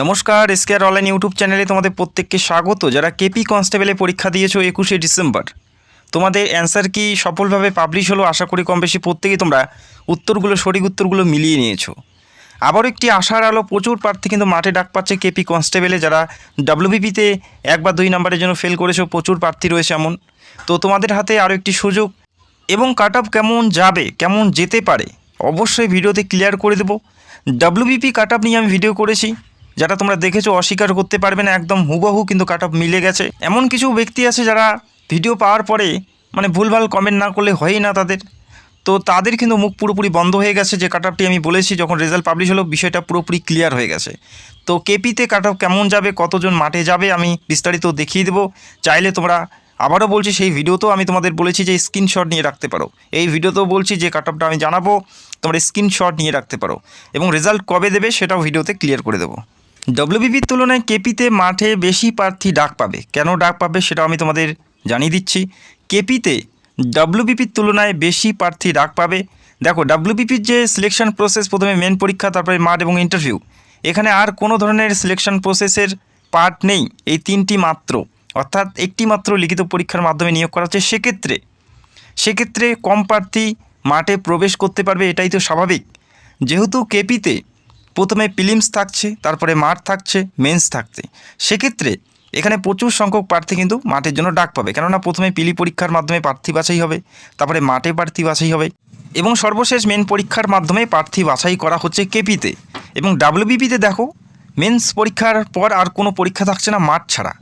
নমস্কার, এসকেআর online YouTube চ্যানেলে তোমাদের প্রত্যেককে স্বাগত। যারা কেপি কনস্টেবলে পরীক্ষা দিয়েছো 21শে ডিসেম্বর, তোমাদের অ্যান্সার কি সফলভাবে পাবলিশ হলো? আশা করি কম বেশি প্রত্যেকেই তোমরা সঠিক উত্তরগুলো মিলিয়ে নিয়েছো। আবারও একটি আশার আলো, প্রচুর প্রার্থী কিন্তু মাঠে ডাক পাচ্ছে কেপি কনস্টেবলে। যারা ডাব্লিউবিপিতে 1 বা 2 নাম্বারের জন্য ফেল করেছো, প্রচুর প্রার্থী রয়েছে এমন। তো তোমাদের হাতে আরও একটি সুযোগ, এবং কাট অফ কেমন যাবে, কেমন যেতে পারে, অবশ্যই ভিডিওতে ক্লিয়ার করে দেবো। ডাব্লিউবিপি কাট অফ নিয়ে আমি ভিডিও করেছি, যারা তোমরা দেখেছো অস্বীকার করতে পারবে না, একদম হুবহু কিন্তু কাট অফ মিলে গেছে। এমন কিছু ব্যক্তি আছে যারা ভিডিও পাওয়ার পরে ভুলভাল কমেন্ট না করলে হয়ই না তাদের, তো তাদের কিন্তু মুখ পুরোপুরি বন্ধ হয়ে গেছে। যে কাট অফটি আমি বলেছি, যখন রেজাল্ট পাবলিশ হলো বিষয়টা পুরোপুরি ক্লিয়ার হয়ে গেছে। তো কেপিতে কাট অফ কেমন যাবে, কতজন মাঠে যাবে, আমি বিস্তারিত দেখিয়ে দেবো। চাইলে তোমরা, আবারও বলছি, সেই ভিডিওতেও আমি তোমাদের বলেছি যে স্ক্রিনশট নিয়ে রাখতে পারো। এই ভিডিওতেও বলছি যে কাট অফটা আমি জানাবো, তোমরা স্ক্রিনশট নিয়ে রাখতে পারো, এবং রেজাল্ট কবে দেবে সেটাও ভিডিওতে ক্লিয়ার করে দেবো। ডব্লিউবিপির তুলনায় কেপিতে মাঠে বেশি প্রার্থী ডাক পাবে। কেন ডাক পাবে সেটাও আমি তোমাদের জানিয়ে দিচ্ছি। কেপিতে ডব্লিউবিপির তুলনায় বেশি প্রার্থী ডাক পাবে। দেখো, ডব্লিউবিপির যে সিলেকশন প্রসেস, প্রথমে মেন পরীক্ষা, তারপরে মাঠ এবং ইন্টারভিউ, এখানে আর কোনো ধরনের সিলেকশন প্রসেসের পার্ট নেই। এই 3টি মাত্র, অর্থাৎ একটি মাত্র লিখিত পরীক্ষার মাধ্যমে নিয়োগ করা হচ্ছে। সেক্ষেত্রে কম প্রার্থী মাঠে প্রবেশ করতে পারবে, এটাই তো স্বাভাবিক। যেহেতু কেপিতে প্রথমে প্রিলিমস থাকছে, তারপরে মাঠ থাকছে, মেন্স থাকছে, সেক্ষেত্রে এখানে প্রচুর সংখ্যক প্রার্থী কিন্তু মাঠের জন্য ডাক পাবে। কেননা প্রথমে প্রিলি পরীক্ষার মাধ্যমে প্রার্থী বাছাই হবে, তারপরে মাঠে প্রার্থী বাছাই হবে, এবং সর্বশেষ মেন পরীক্ষার মাধ্যমে প্রার্থী বাছাই করা হচ্ছে কেপিতে। এবং ডাব্লিউবিপিতে দেখো, মেন্স পরীক্ষার পর আর কোনো পরীক্ষা থাকছে না মাঠ ছাড়া।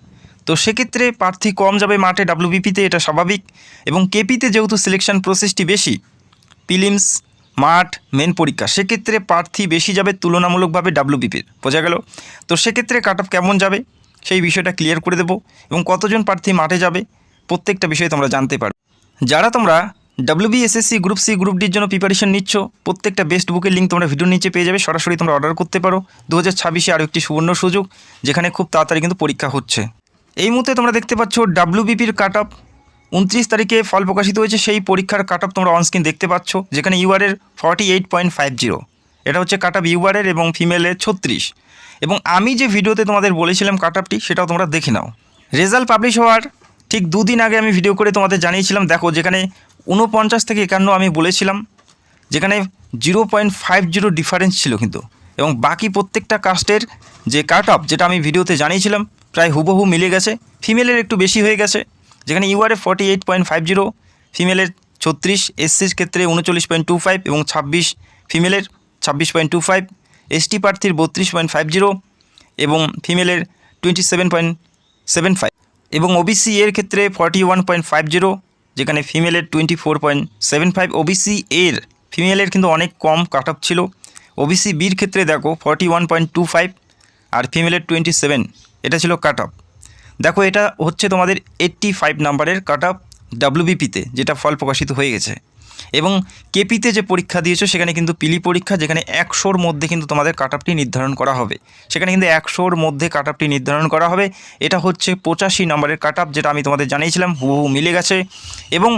তো সেক্ষেত্রে প্রার্থী কম যাবে মাঠে ডাব্লিউবিপিতে, এটা স্বাভাবিক। এবং কেপিতে যেহেতু সিলেকশন প্রসেসটি বেশি, প্রিলিমস, মাঠ, মেন পরীক্ষা, সেক্ষেত্রে প্রার্থী বেশি যাবে তুলনামূলকভাবে ডাব্লিউবিপির। বোঝা গেল? তো সেক্ষেত্রে কাট অফ কেমন যাবে সেই বিষয়টা ক্লিয়ার করে দেবো, এবং কতজন প্রার্থী মাঠে যাবে প্রত্যেকটা বিষয়ে তোমরা জানতে পারবে। যারা তোমরা ডাব্লিউবিএসএসসি গ্রুপ সি, গ্রুপ ডির জন্য প্রিপারেশন নিচ্ছ, প্রত্যেকটা বেস্ট বুকের লিঙ্ক তোমরা ভিডিওর নিচে পেয়ে যাবে। সরাসরি তোমরা অর্ডার করতে পারো। 2026-এ আরও একটি সুবর্ণ সুযোগ, যেখানে খুব তাড়াতাড়ি কিন্তু পরীক্ষা হচ্ছে। এই মুহূর্তে তোমরা দেখতে পাচ্ছ ডাব্লিউবিপির কাট অফ 29 তারিখে ফল প্রকাশিত হয়েছে। সেই পরীক্ষার কাট অফ তোমরা অনস্ক্রিন দেখতে পাচ্ছ, যেখানে ইউআরের 48.50, এটা হচ্ছে কাট অফ ইউআরের, এবং ফিমেলের 36। এবং আমি যে ভিডিওতে তোমাদের বলেছিলাম কাট অফটি, সেটাও তোমরা দেখে নাও। রেজাল্ট পাবলিশ হওয়ার ঠিক 2 দিন আগে আমি ভিডিও করে তোমাদের জানিয়েছিলাম। দেখো, যেখানে 49 থেকে 51 আমি বলেছিলাম, যেখানে 0.50 ডিফারেন্স ছিল কিন্তু, এবং বাকি প্রত্যেকটা কাস্টের যে কাট অফ, যেটা আমি ভিডিওতে জানিয়েছিলাম, প্রায় হুবহু মিলে গেছে। ফিমেলের একটু বেশি হয়ে গেছে, যেখানে ইউআরএ 48.50, ফিমেলের 36, এসসির ক্ষেত্রে 39.25, এবং 26 ফিমেলের 26.25, এসটি প্রার্থীর 32.50, এবং ফিমেলের 27.75, এবং ওবিসি এর ক্ষেত্রে 41.50, যেখানে ফিমেলের 24.75। ওবিসি এর ফিমেলের কিন্তু অনেক কম কাট অফ ছিল। ওবিসি বির ক্ষেত্রে দেখো 41.25, আর ফিমেলের 27, এটা ছিল কাট অফ। দেখো, এটা হচ্ছে তোমাদের 85 নাম্বারের কাট অফ ডাব্লিউবিপিতে, যেটা ফল প্রকাশিত হয়ে গেছে। এবং কেপিতে যে পরীক্ষা দিয়েছো, সেখানে কিন্তু পিলি পরীক্ষা, যেখানে 100-র মধ্যে কিন্তু তোমাদের কাট অফটি নির্ধারণ করা হবে। সেখানে কিন্তু 100-র মধ্যে কাট অফটি নির্ধারণ করা হবে। এটা হচ্ছে 85 নম্বরের কাট অফ, যেটা আমি তোমাদের জানিয়েছিলাম, হুবহু মিলে গেছে। এবং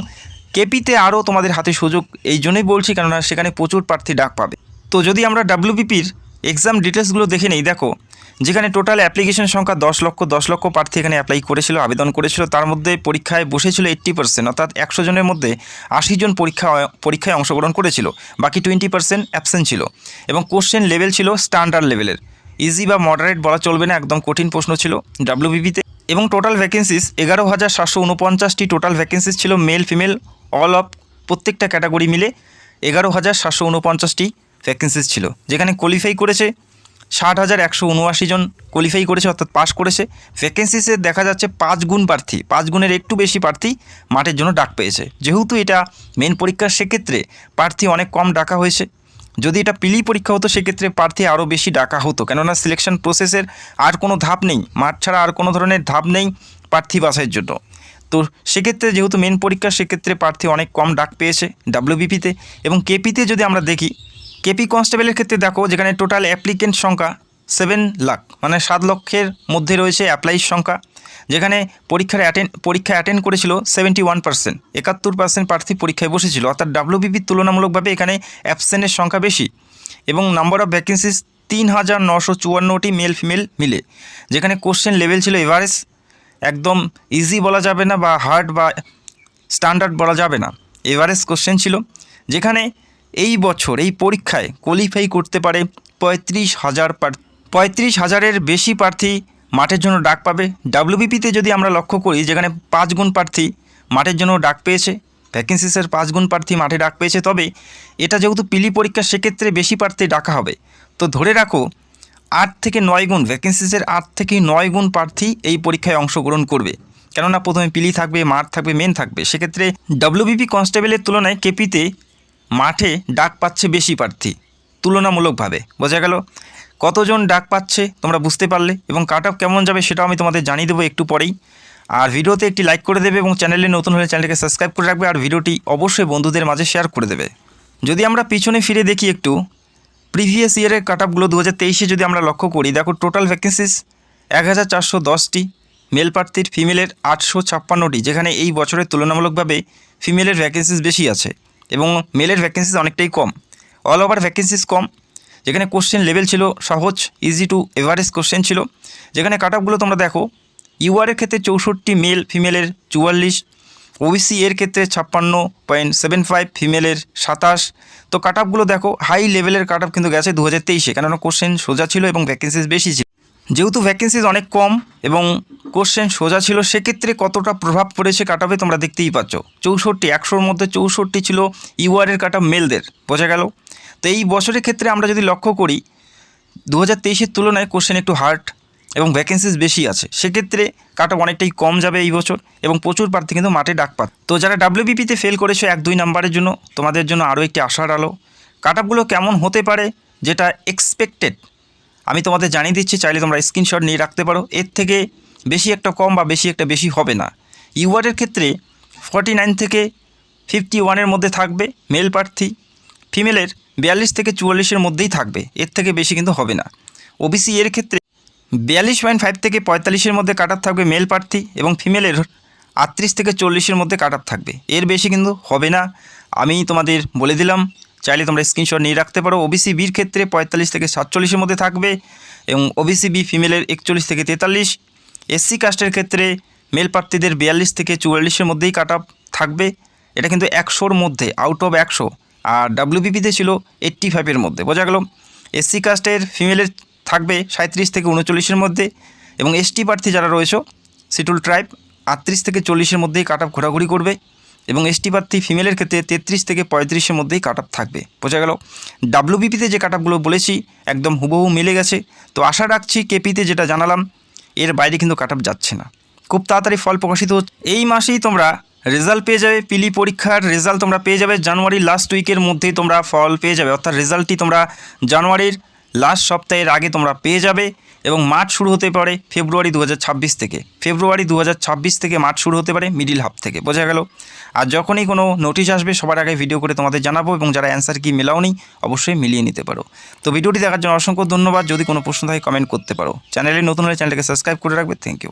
কেপিতে আরও তোমাদের হাতে সুযোগ এই জন্যই বলছি, কেননা সেখানে প্রচুর প্রার্থী ডাক পাবে। তো যদি আমরা ডাব্লিউবিপির এক্সাম ডিটেলসগুলো দেখে নিই, দেখো, যেখানে টোটাল অ্যাপ্লিকেশন সংখ্যা 10 লক্ষ প্রার্থী এখানে অ্যাপ্লাই করেছিল, আবেদন করেছিল। তার মধ্যে পরীক্ষায় বসেছিল 80%, অর্থাৎ 100 জনের মধ্যে 80 জন পরীক্ষায় অংশগ্রহণ করেছিল, বাকি 20% অ্যাবসেন্ট ছিল। এবং কোশ্চেন লেভেল ছিল স্ট্যান্ডার্ড লেভেলের, ইজি বা মডারেট বলা চলবে না, একদম কঠিন প্রশ্ন ছিল ডাব্লিউবিপিতে। এবং টোটাল ভ্যাকেন্সিস 11,749টি টোটাল ভ্যাকেন্সিস ছিল, মেল ফিমেল অল অফ প্রত্যেকটা ক্যাটাগরি মিলে 11,749টি ভ্যাকেন্সিস ছিল। যেখানে কোয়ালিফাই করেছে 60,179 জন কোয়ালিফাই করেছে, অর্থাৎ পাস করেছে। ভ্যাকেন্সিসে দেখা যাচ্ছে 5 গুণ প্রার্থী, 5 গুণের একটু বেশি প্রার্থী মাঠের জন্য ডাক পেয়েছে। যেহেতু এটা মেন পরীক্ষার, সেক্ষেত্রে প্রার্থী অনেক কম ডাকা হয়েছে। যদি এটা পিলি পরীক্ষা হতো, সেক্ষেত্রে প্রার্থী আরও বেশি ডাকা হতো, কেননা সিলেকশন প্রসেসের আর কোনো ধাপ নেই, মাঠ ছাড়া আর কোনো ধরনের ধাপ নেই প্রার্থী বাছাইয়ের জন্য। তো সেক্ষেত্রে যেহেতু মেন পরীক্ষা, সেক্ষেত্রে প্রার্থী অনেক কম ডাক পেয়েছে ডাব্লিউবিপিতে। এবং কেপিতে যদি আমরা দেখি, কেপি কনস্টেবলের ক্ষেত্রে দেখো, যেখানে টোটাল অ্যাপ্লিকেন্ট সংখ্যা 7 লাখ, মানে 7 লক্ষের মধ্যে রয়েছে অ্যাপ্লাইর সংখ্যা। যেখানে পরীক্ষা অ্যাটেন্ড করেছিল 71%, 71% প্রার্থী পরীক্ষায় বসেছিল, অর্থাৎ ডাব্লিউবিপির তুলনামূলকভাবে এখানে অ্যাবসেন্টের সংখ্যা বেশি। এবং নাম্বার অফ ভ্যাকেন্সিস 3954টি মেল ফিমেল মিলে, যেখানে কোশ্চেন লেভেল ছিল এভারেজ, একদম ইজি বলা যাবে না বা হার্ড বা স্ট্যান্ডার্ড বলা যাবে না, এভারেজ কোশ্চেন ছিল, যেখানে এই বছর এই পরীক্ষায় কোয়ালিফাই করতে পারে 35,000-এর বেশি প্রার্থী মাঠের জন্য ডাক পাবে। ডাব্লিউবিপিতে যদি আমরা লক্ষ্য করি, যেখানে 5 গুণ প্রার্থী মাঠের জন্য ডাক পেয়েছে, ভ্যাকেন্সিসের 5 গুণ প্রার্থী মাঠে ডাক পেয়েছে, তবে এটা যেহেতু পিলি পরীক্ষা সেক্ষেত্রে বেশি প্রার্থী ডাকা হবে। তো ধরে রাখো 8 থেকে 9 গুণ, ভ্যাকেন্সিসের 8 থেকে 9 গুণ প্রার্থী এই পরীক্ষায় অংশগ্রহণ করবে, কেননা প্রথমে পিলি থাকবে, মাঠ থাকবে, মেন থাকবে। সেক্ষেত্রে ডাব্লিউবিপি কনস্টেবলের তুলনায় কেপিতে মাঠে ডাক পাচ্ছে বেশি প্রার্থী তুলনামূলকভাবে। বোঝা গেল কতজন ডাক পাচ্ছে তোমরা বুঝতে পারলে, এবং কাট অফ কেমন যাবে সেটাও আমি তোমাদের জানিয়ে দেবো একটু পরেই। আর ভিডিওতে একটি লাইক করে দেবে এবং চ্যানেলে নতুন হলে চ্যানেলকে সাবস্ক্রাইব করে রাখবে, আর ভিডিওটি অবশ্যই বন্ধুদের মাঝে শেয়ার করে দেবে। যদি আমরা পিছনে ফিরে দেখি একটু, প্রিভিয়াস ইয়ারের কাট অফগুলো 2023-এ যদি আমরা লক্ষ্য করি, দেখো টোটাল ভ্যাকেন্সিস 1410টি, মেল প্রার্থীর ফিমেলের 856টি, যেখানে এই বছরের তুলনামূলকভাবে ফিমেলের ভ্যাকেন্সিস বেশি আছে এবং মেলের ভ্যাকেন্সিস অনেকটাই কম। অল ওভার ভ্যাকেন্সিস কম, যেখানে কোশ্চেন লেভেল ছিল সহজ, ইজি টু এভারেজ কোশ্চেন ছিল। যেখানে কাট অফগুলো তোমরা দেখো, ইউআরের ক্ষেত্রে 64, মেল ফিমেলের 44, ওবিসি এর ক্ষেত্রে 56.75, ফিমেলের 27। তো কাট অফগুলো দেখো হাই লেভেলের কাট অফ কিন্তু গেছে 2023-এ, কেননা কোশ্চেন সোজা ছিল এবং ভ্যাকেন্সিস বেশি ছিল। যেহেতু ভ্যাকেন্সিস অনেক কম এবং কোশ্চেন সোজা ছিল, সেক্ষেত্রে কতটা প্রভাব পড়েছে কাট অফে তোমরা দেখতেই পাচ্ছ। 64, 100-র মধ্যে 64 ছিল ইউআরের কাট অফ মেলদের। বোঝা গেল। তো এই বছরের ক্ষেত্রে আমরা যদি লক্ষ্য করি, 2023-এর তুলনায় কোশ্চেন একটু হার্ড এবং ভ্যাকেন্সিস বেশি আছে, সেক্ষেত্রে কাট অফ অনেকটাই কম যাবে এই বছর এবং প্রচুর প্রার্থী কিন্তু মাঠে ডাক পাত। তো যারা ডাব্লিউবিপিতে ফেল করেছো 1-2 নাম্বারের জন্য, তোমাদের জন্য আরও একটি আশার আলো। কাট অফগুলো কেমন হতে পারে যেটা এক্সপেক্টেড আমি তোমাদের জানিয়ে দিচ্ছি, চাইলে তোমরা স্ক্রিনশট নিয়ে রাখতে পারো। এর থেকে বেশি একটা কম বা বেশি একটা বেশি হবে না। ইউআরের ক্ষেত্রে 49 থেকে 51-এর মধ্যে থাকবে মেল প্রার্থী, ফিমেলের 42 থেকে 44-এর মধ্যেই থাকবে, এর থেকে বেশি কিন্তু হবে না। ওবিসি এর ক্ষেত্রে 42.5 থেকে 45-এর মধ্যে কাট অফ থাকবে মেল প্রার্থী এবং ফিমেলের 38 থেকে 40-এর মধ্যে কাট অফ থাকবে, এর বেশি কিন্তু হবে না। আমি তোমাদের বলে দিলাম, চাইলে তোমরা স্ক্রিনশট নিয়ে রাখতে পারো। ওবিসি বির ক্ষেত্রে 45 থেকে 47-এর মধ্যে থাকবে এবং ওবিসি বি ফিমেলের 41 থেকে 43। এসসি কাস্টের ক্ষেত্রে মেল প্রার্থীদের 42 থেকে 44-এর মধ্যেই কাট অফ থাকবে, এটা কিন্তু 100-র মধ্যে, আউট অফ 100। আর ডাব্লিউবিপিতে ছিল 85-এর মধ্যে। বোঝা গেল। এসসি কাস্টের ফিমেলের থাকবে 37 থেকে 39-এর মধ্যে এবং এসটি প্রার্থী যারা রয়েছে শিডিউল ট্রাইব 38 থেকে 40-এর মধ্যেই কাট অফ ঘোরাঘুরি করবে এবং এসটি প্রার্থী ফিমেলের ক্ষেত্রে 33 থেকে 35-এর মধ্যেই কাট অফ থাকবে। বোঝা গেল। ডাব্লিউবিপিতে যে কাট অফগুলো বলেছি একদম হুবহু মিলে গেছে। তো আশা রাখছি কেপিতে যেটা জানালাম এর বাইরে কিন্তু কাট অফ যাচ্ছে না। খুব তাড়াতাড়ি ফল প্রকাশিত হচ্ছে, এই মাসেই তোমরা রেজাল্ট পেয়ে যাবে। পিলি পরীক্ষার রেজাল্ট তোমরা পেয়ে যাবে জানুয়ারির লাস্ট উইকের মধ্যেই তোমরা ফল পেয়ে যাবে, অর্থাৎ রেজাল্টটি তোমরা জানুয়ারির লাস্ট সপ্তাহের আগে তোমরা পেয়ে যাবে এবং মাঠ শুরু হতে পারে ফেব্রুয়ারি 2026 থেকে। ফেব্রুয়ারি 2026 থেকে মাঠ শুরু হতে পারে মিডিল হাফ থেকে। বোঝা গেল। আর যখনই কোনো নোটিশ আসবে সবার আগে ভিডিও করে তোমাদের জানাবো এবং যারা অ্যান্সার কি মেলাওনি অবশ্যই মিলিয়ে নিতে পারো। তো ভিডিওটি দেখার জন্য অসংখ্য ধন্যবাদ। যদি কোনো প্রশ্ন থাকে কমেন্ট করতে পারো। চ্যানেলে নতুন হলে চ্যানেলটাকে সাবস্ক্রাইব করে রাখবে। Thank you.